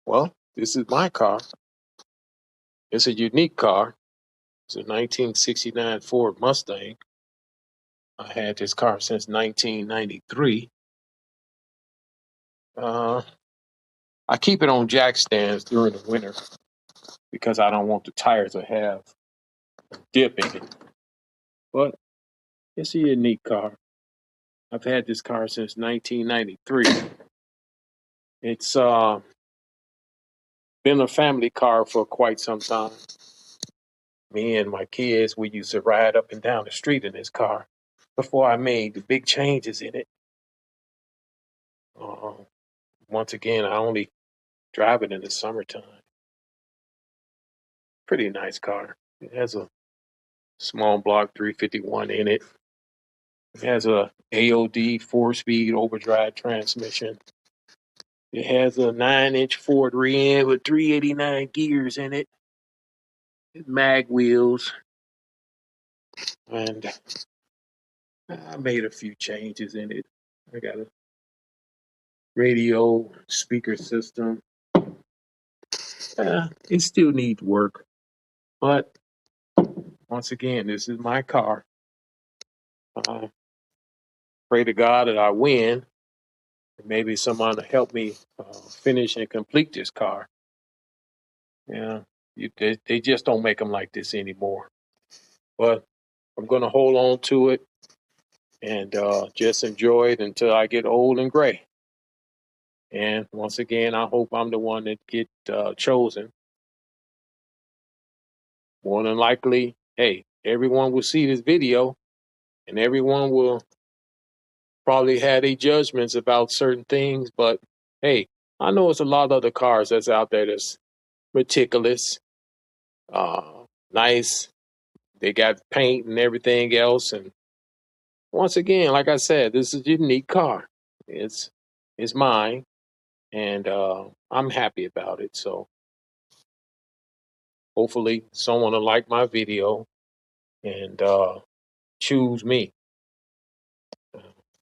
Well, this is my car. It's a unique car. It's a 1969 Ford Mustang. I had this car since 1993. Uh, I keep it on jack stands during the winter because I don't want the tires to have a dip in it. But it's a unique car. I've had this car since 1993. It's been a family car for quite some time. Me and my kids, we used to ride up and down the street in this car before I made the big changes in it. Uh, Once again, I only drive it in the summertime. Pretty nice car. It has a small block 351 in it. It has a AOD 4-speed overdrive transmission. It has a 9-inch Ford rear end with 389 gears in it. Mag wheels. And I made a few changes in it. I got a radio speaker system. It still needs work. But once again, this is my car. Pray to God that I win. Maybe someone will help me finish and complete this car. Yeah, they just don't make them like this anymore. But I'm going to hold on to it and just enjoy it until I get old and gray. And once again, I hope I'm the one that get chosen. More than likely, hey, everyone will see this video and everyone will probably have their judgments about certain things. But hey, I know it's a lot of other cars that's out there that's meticulous, nice. They got paint and everything else. And once again, like I said, this is a unique car. It's mine, and I'm happy about it. So hopefully, someone will like my video and choose me.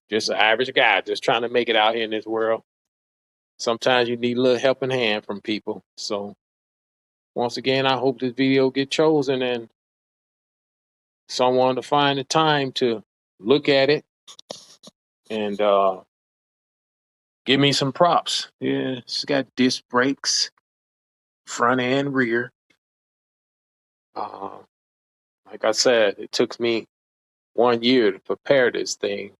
Just an average guy, just trying to make it out here in this world. Sometimes you need a little helping hand from people. So once again, I hope this video get chosen and someone to find the time to look at it and give me some props. Yeah, it's got disc brakes, front and rear. Uh, like I said, it took me 1 year to prepare this thing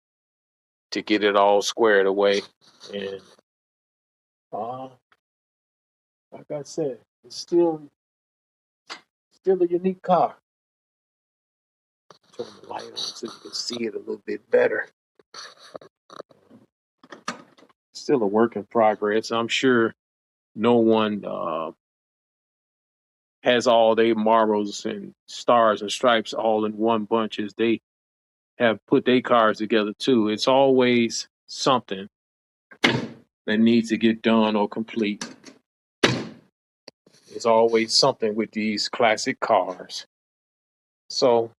to get it all squared away. And uh, like I said, it's still a unique car. Turn the light on so you can see it a little bit better. Still a work in progress. I'm sure no one has all their marbles and stars and stripes all in one bunch as they have put their cars together too. It's always something that needs to get done or complete. There's always something with these classic cars. So,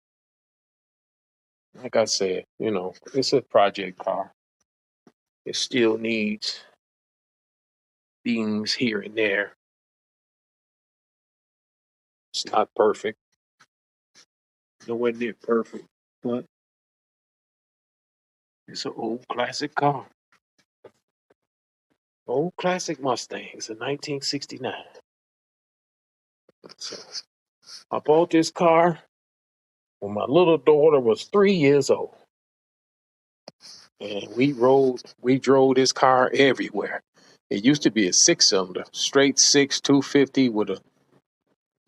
like I said, it's a project car. It still needs things here and there. It's not perfect. Nowhere near perfect, but it's an old classic car. Old classic Mustang. It's a 1969. So I bought this car when my little daughter was 3 years old. And we drove this car everywhere. It used to be a 6-cylinder, straight six, 250 with a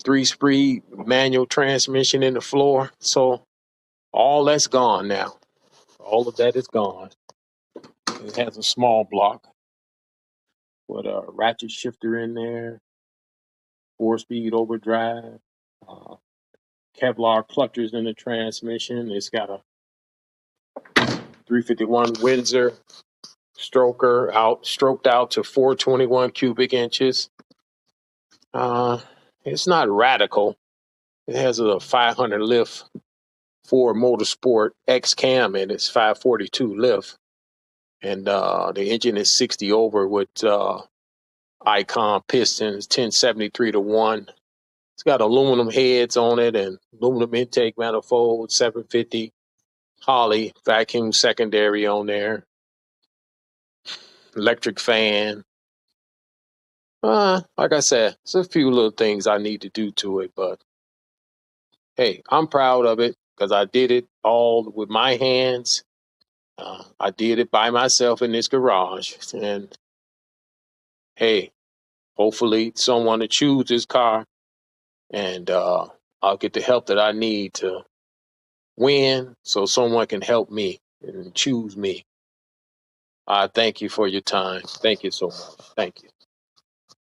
3-speed manual transmission in the floor. So all that's gone now. All of that is gone. It has a small block with a ratchet shifter in there, 4-speed overdrive, uh, Kevlar clutches in the transmission. It's got a 351 Windsor stroked out to 421 cubic inches. It's not radical. It has a 500 lift Ford Motorsport X cam and it's 542 lift. And the engine is 60 over with Icon pistons, 1073 to 1. It's got aluminum heads on it and aluminum intake manifold, 750 Holley vacuum secondary on there, electric fan. Like I said, it's a few little things I need to do to it, but hey, I'm proud of it because I did it all with my hands. I did it by myself in this garage, and hey, hopefully someone will choose this car, and I'll get the help that I need to win, so someone can help me and choose me. I thank you for your time. Thank you so much. Thank you.